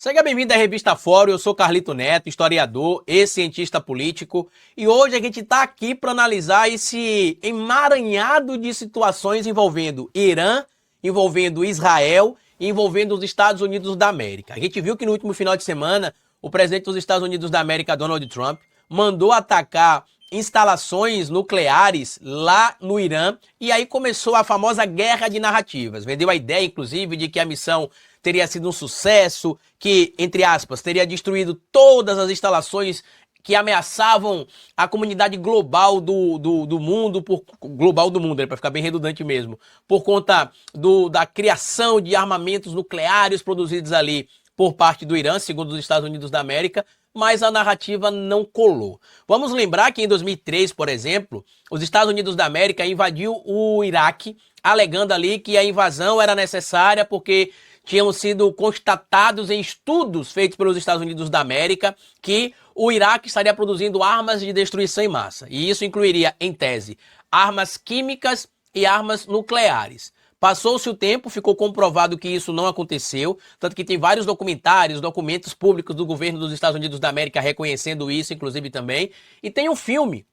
Seja bem-vindo à Revista Fórum, eu sou Carlito Neto, historiador e cientista político, e hoje a gente está aqui para analisar esse emaranhado de situações envolvendo Irã, envolvendo Israel e envolvendo os Estados Unidos da América. A gente viu que no último final de semana, o presidente dos Estados Unidos da América, Donald Trump, mandou atacar instalações nucleares lá no Irã, e aí começou a famosa guerra de narrativas. Vendeu a ideia, inclusive, de que a missão teria sido um sucesso, que, entre aspas, teria destruído todas as instalações que ameaçavam a comunidade global do mundo, global do mundo, para ficar bem redundante mesmo, por conta da criação de armamentos nucleares produzidos ali por parte do Irã, segundo os Estados Unidos da América, mas a narrativa não colou. Vamos lembrar que em 2003, por exemplo, os Estados Unidos da América invadiu o Iraque, alegando ali que a invasão era necessária porque tinham sido constatados em estudos feitos pelos Estados Unidos da América que o Iraque estaria produzindo armas de destruição em massa. E isso incluiria, em tese, armas químicas e armas nucleares. Passou-se o tempo, ficou comprovado que isso não aconteceu, tanto que tem vários documentários, documentos públicos do governo dos Estados Unidos da América reconhecendo isso, inclusive também. E tem um filme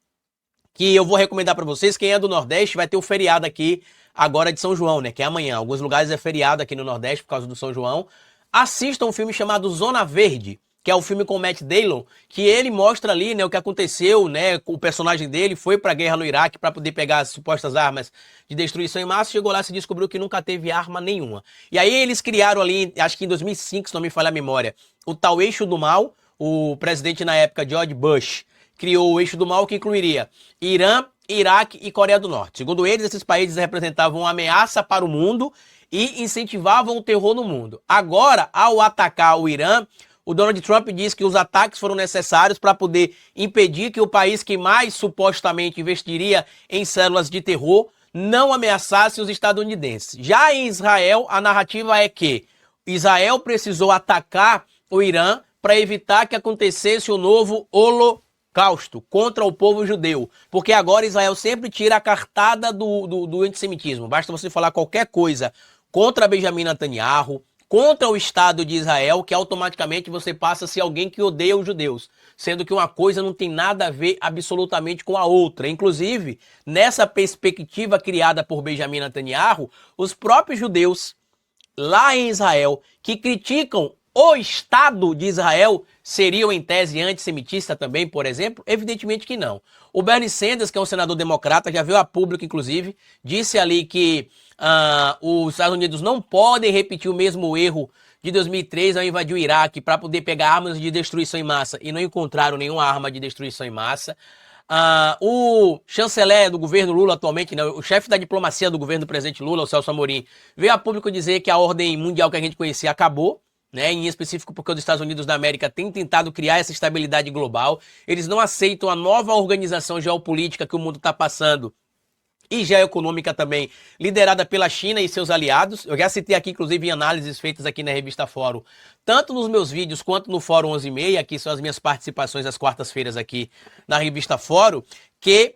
que eu vou recomendar para vocês. Quem é do Nordeste vai ter o feriado aqui agora de São João, né? Que é amanhã. Alguns lugares é feriado aqui no Nordeste por causa do São João. Assistam um filme chamado Zona Verde, que é o filme com o Matt Damon, que ele mostra ali, né, o que aconteceu, né, o personagem dele foi pra guerra no Iraque para poder pegar as supostas armas de destruição em massa, chegou lá e se descobriu que nunca teve arma nenhuma. E aí eles criaram ali, acho que em 2005, se não me falha a memória, o tal eixo do mal. O presidente na época, George Bush, criou o eixo do mal, que incluiria Irã, Iraque e Coreia do Norte. Segundo eles, esses países representavam uma ameaça para o mundo e incentivavam o terror no mundo. Agora, ao atacar o Irã, o Donald Trump diz que os ataques foram necessários para poder impedir que o país que mais supostamente investiria em células de terror não ameaçasse os estadunidenses. Já em Israel, a narrativa é que Israel precisou atacar o Irã para evitar que acontecesse o novo Holocausto contra o povo judeu, porque agora Israel sempre tira a cartada do antissemitismo. Basta você falar qualquer coisa contra Benjamin Netanyahu, contra o Estado de Israel, que automaticamente você passa a ser alguém que odeia os judeus, sendo que uma coisa não tem nada a ver absolutamente com a outra. Inclusive, nessa perspectiva criada por Benjamin Netanyahu, os próprios judeus lá em Israel que criticam o Estado de Israel seriam em tese antissemitistas também, por exemplo? Evidentemente que não. O Bernie Sanders, que é um senador democrata, já veio a público, inclusive, disse ali que os Estados Unidos não podem repetir o mesmo erro de 2003 ao invadir o Iraque para poder pegar armas de destruição em massa, e não encontraram nenhuma arma de destruição em massa. O chanceler do governo Lula atualmente, né, o chefe da diplomacia do governo do presidente Lula, o Celso Amorim, veio a público dizer que a ordem mundial que a gente conhecia acabou, né, em específico porque os Estados Unidos da América têm tentado criar essa estabilidade global. Eles não aceitam a nova organização geopolítica que o mundo está passando, e geoeconômica também, liderada pela China e seus aliados. Eu já citei aqui, inclusive, em análises feitas aqui na Revista Fórum, tanto nos meus vídeos quanto no Fórum 11:30, que são as minhas participações às quartas-feiras aqui na Revista Fórum, que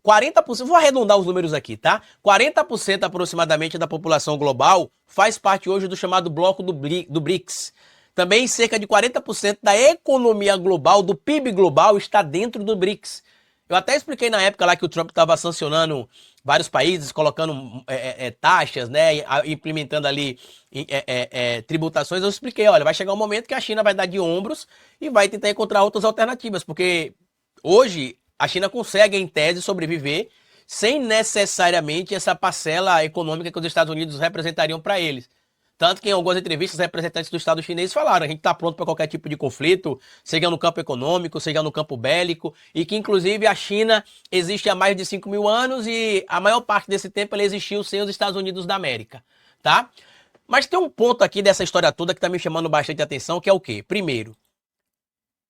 40%, vou arredondar os números aqui, tá? 40% aproximadamente da população global faz parte hoje do chamado bloco do BRICS. Também cerca de 40% da economia global, do PIB global, está dentro do BRICS. Eu até expliquei na época lá que o Trump estava sancionando vários países, colocando taxas, né, implementando ali tributações. Eu expliquei, olha, vai chegar um momento que a China vai dar de ombros e vai tentar encontrar outras alternativas, porque hoje a China consegue, em tese, sobreviver sem necessariamente essa parcela econômica que os Estados Unidos representariam para eles. Tanto que em algumas entrevistas, representantes do Estado chinês falaram: a gente está pronto para qualquer tipo de conflito, seja no campo econômico, seja no campo bélico, e que inclusive a China existe há mais de 5.000 anos e a maior parte desse tempo ela existiu sem os Estados Unidos da América, tá? Mas tem um ponto aqui dessa história toda que está me chamando bastante atenção, que é o quê? Primeiro,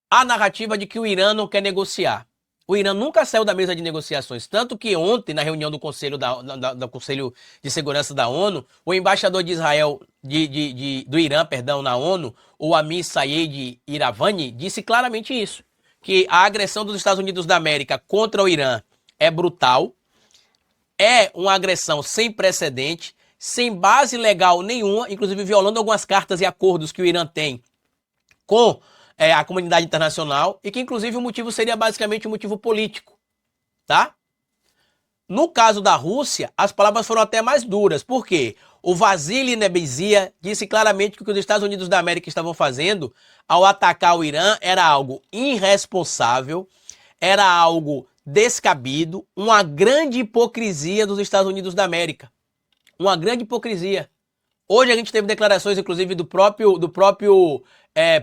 a narrativa de que o Irã não quer negociar. O Irã nunca saiu da mesa de negociações, tanto que ontem, na reunião do Conselho, do Conselho de Segurança da ONU, o embaixador de Israel, do Irã, perdão, na ONU, o Amir Sayed Iravani, disse claramente isso, que a agressão dos Estados Unidos da América contra o Irã é brutal, é uma agressão sem precedente, sem base legal nenhuma, inclusive violando algumas cartas e acordos que o Irã tem com a comunidade internacional, e que inclusive o motivo seria basicamente um motivo político, tá? No caso da Rússia, as palavras foram até mais duras. Por quê? O Vasily Nebenzia disse claramente que o que os Estados Unidos da América estavam fazendo ao atacar o Irã era algo irresponsável, era algo descabido, uma grande hipocrisia dos Estados Unidos da América. Uma grande hipocrisia. Hoje a gente teve declarações, inclusive, do próprio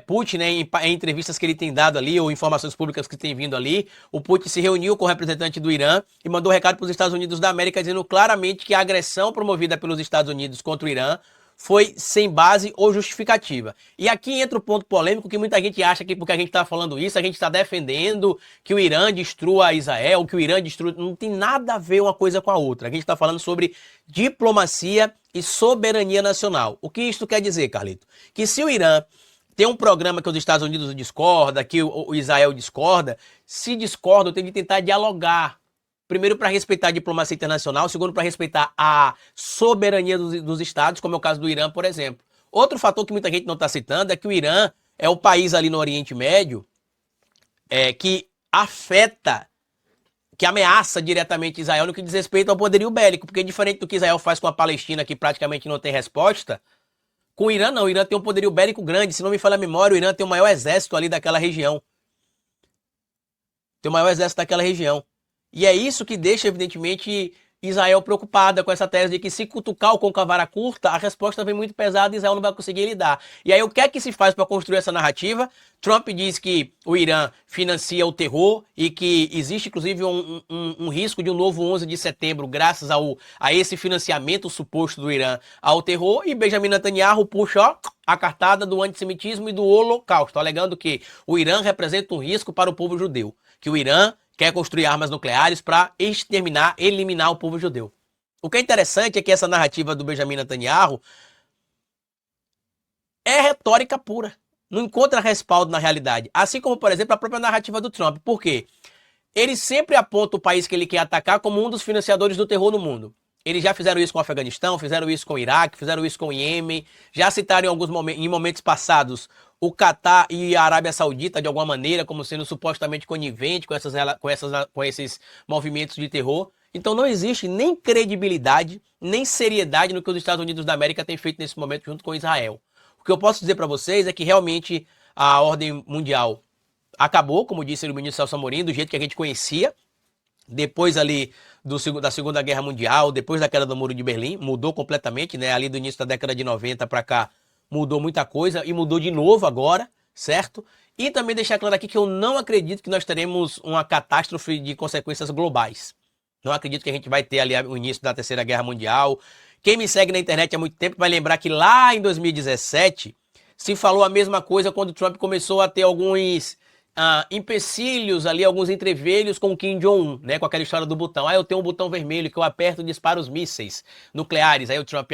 Putin, né, em entrevistas que ele tem dado ali, ou informações públicas que tem vindo ali. O Putin se reuniu com o representante do Irã e mandou um recado para os Estados Unidos da América, dizendo claramente que a agressão promovida pelos Estados Unidos contra o Irã foi sem base ou justificativa. E aqui entra o ponto polêmico, que muita gente acha que porque a gente está falando isso, a gente está defendendo que o Irã destrua Israel, que o Irã destrua... Não tem nada a ver uma coisa com a outra. A gente está falando sobre diplomacia e soberania nacional. O que isso quer dizer, Carlito? Que se o Irã tem um programa que os Estados Unidos discorda, que o Israel discorda, se discorda, tem que tentar dialogar. Primeiro, para respeitar a diplomacia internacional. Segundo, para respeitar a soberania dos estados, como é o caso do Irã, por exemplo. Outro fator que muita gente não está citando é que o Irã é o país ali no Oriente Médio que afeta, que ameaça diretamente Israel no que diz respeito ao poderio bélico. Porque diferente do que Israel faz com a Palestina, que praticamente não tem resposta, com o Irã não. O Irã tem um poderio bélico grande. Se não me falha a memória, o Irã tem o maior exército ali daquela região. Tem o maior exército daquela região. E é isso que deixa, evidentemente, Israel preocupada com essa tese de que se cutucar o cão com a vara curta, a resposta vem muito pesada e Israel não vai conseguir lidar. E aí o que é que se faz para construir essa narrativa? Trump diz que o Irã financia o terror e que existe, inclusive, um risco de um novo 11 de setembro graças a esse financiamento suposto do Irã ao terror. E Benjamin Netanyahu puxa a cartada do antissemitismo e do holocausto, alegando que o Irã representa um risco para o povo judeu. Que o Irã quer construir armas nucleares para exterminar, eliminar o povo judeu. O que é interessante é que essa narrativa do Benjamin Netanyahu é retórica pura. Não encontra respaldo na realidade. Assim como, por exemplo, a própria narrativa do Trump. Por quê? Ele sempre aponta o país que ele quer atacar como um dos financiadores do terror no mundo. Eles já fizeram isso com o Afeganistão, fizeram isso com o Iraque, fizeram isso com o Iêmen, já citaram em momentos passados o Catar e a Arábia Saudita, de alguma maneira, como sendo supostamente conivente com esses movimentos de terror. Então não existe nem credibilidade, nem seriedade no que os Estados Unidos da América têm feito nesse momento junto com Israel. O que eu posso dizer para vocês é que realmente a ordem mundial acabou, como disse o ministro Celso Amorim, do jeito que a gente conhecia, depois ali da Segunda Guerra Mundial, depois da queda do Muro de Berlim, mudou completamente, né? Ali do início da década de 90 para cá, mudou muita coisa e mudou de novo agora, certo? E também deixar claro aqui que eu não acredito que nós teremos uma catástrofe de consequências globais. Não acredito que a gente vai ter ali o início da Terceira Guerra Mundial. Quem me segue na internet há muito tempo vai lembrar que lá em 2017 se falou a mesma coisa quando Trump começou a ter alguns empecilhos ali, alguns entrevelhos com o Kim Jong-un, né, com aquela história do botão. Eu tenho um botão vermelho que eu aperto e disparo os mísseis nucleares. Aí o Trump,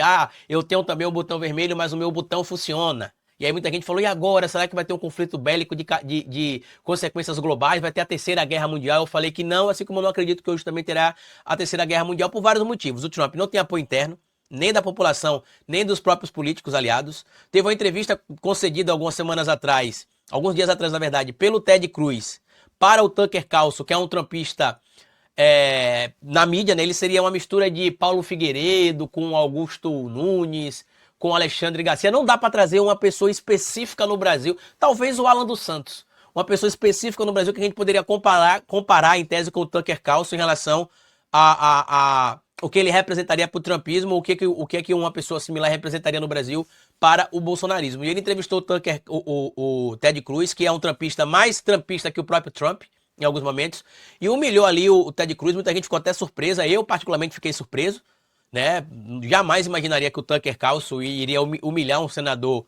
eu tenho também um botão vermelho, mas o meu botão funciona. E aí muita gente falou, e agora? Será que vai ter um conflito bélico de consequências globais? Vai ter a Terceira Guerra Mundial? Eu falei que não, assim como eu não acredito que hoje também terá a Terceira Guerra Mundial por vários motivos. O Trump não tem apoio interno, nem da população, nem dos próprios políticos aliados. Teve uma entrevista concedida algumas semanas atrás, alguns dias atrás, na verdade, pelo Ted Cruz, para o Tucker Carlson, que é um trumpista na mídia, né? Ele seria uma mistura de Paulo Figueiredo com Augusto Nunes, com Alexandre Garcia. Não dá para trazer uma pessoa específica no Brasil, talvez o Alan dos Santos, uma pessoa específica no Brasil que a gente poderia comparar em tese com o Tucker Carlson em relação a o que ele representaria para o trumpismo, o que uma pessoa similar representaria no Brasil para o bolsonarismo. E ele entrevistou o Ted Cruz, que é um trumpista mais trumpista que o próprio Trump, em alguns momentos, e humilhou ali o Ted Cruz. Muita gente ficou até surpresa, eu particularmente fiquei surpreso, né? Jamais imaginaria que o Tucker Carlson iria humilhar um senador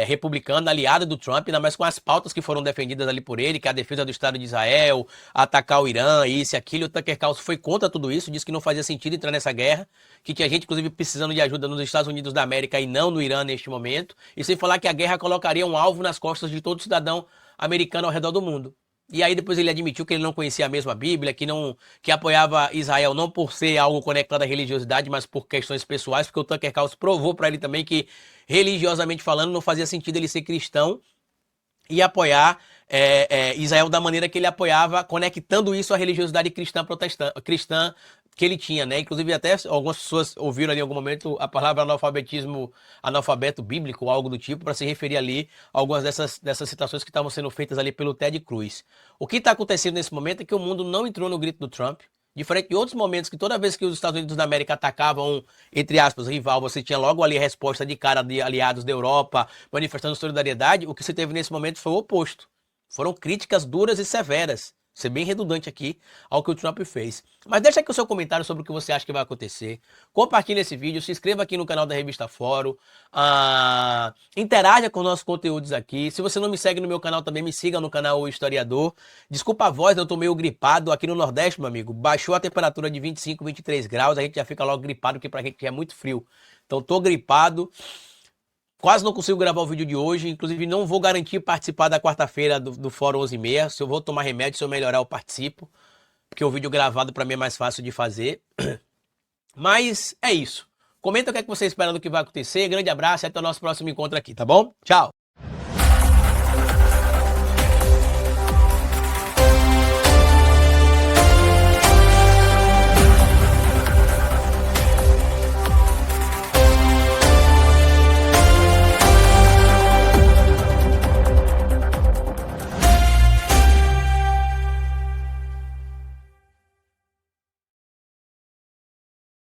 republicano, aliado do Trump, ainda mais com as pautas que foram defendidas ali por ele, que é a defesa do Estado de Israel, atacar o Irã, isso e aquilo. O Tucker Carlson foi contra tudo isso, disse que não fazia sentido entrar nessa guerra, que tinha gente, inclusive, precisando de ajuda nos Estados Unidos da América e não no Irã neste momento, e sem falar que a guerra colocaria um alvo nas costas de todo cidadão americano ao redor do mundo. E aí depois ele admitiu que ele não conhecia a mesma Bíblia, que apoiava Israel não por ser algo conectado à religiosidade, mas por questões pessoais, porque o Tucker Carlson provou para ele também que, religiosamente falando, não fazia sentido ele ser cristão e apoiar Israel da maneira que ele apoiava, conectando isso à religiosidade cristã protestante, cristã que ele tinha, né? Inclusive até algumas pessoas ouviram ali em algum momento a palavra analfabetismo, analfabeto bíblico, ou algo do tipo, para se referir ali a algumas dessas citações que estavam sendo feitas ali pelo Ted Cruz. O que está acontecendo nesse momento é que o mundo não entrou no grito do Trump, diferente de outros momentos que toda vez que os Estados Unidos da América atacavam, entre aspas, rival, você tinha logo ali a resposta de cara de aliados da Europa manifestando solidariedade. O que você teve nesse momento foi o oposto. Foram críticas duras e severas, ser bem redundante aqui, ao que o Trump fez. Mas deixa aqui o seu comentário sobre o que você acha que vai acontecer. Compartilhe esse vídeo, se inscreva aqui no canal da Revista Fórum, interaja com nossos conteúdos aqui. Se você não me segue no meu canal também, me siga no canal O Historiador. Desculpa a voz, eu tô meio gripado aqui no Nordeste, meu amigo. Baixou a temperatura de 25, 23 graus, a gente já fica logo gripado, porque pra gente é muito frio. Então tô gripado. Quase não consigo gravar o vídeo de hoje, inclusive não vou garantir participar da quarta-feira do Fórum 11h30. Se eu vou tomar remédio, se eu melhorar, eu participo, porque o vídeo gravado para mim é mais fácil de fazer. Mas é isso. Comenta o que é que você espera do que vai acontecer. Grande abraço e até o nosso próximo encontro aqui, tá bom? Tchau!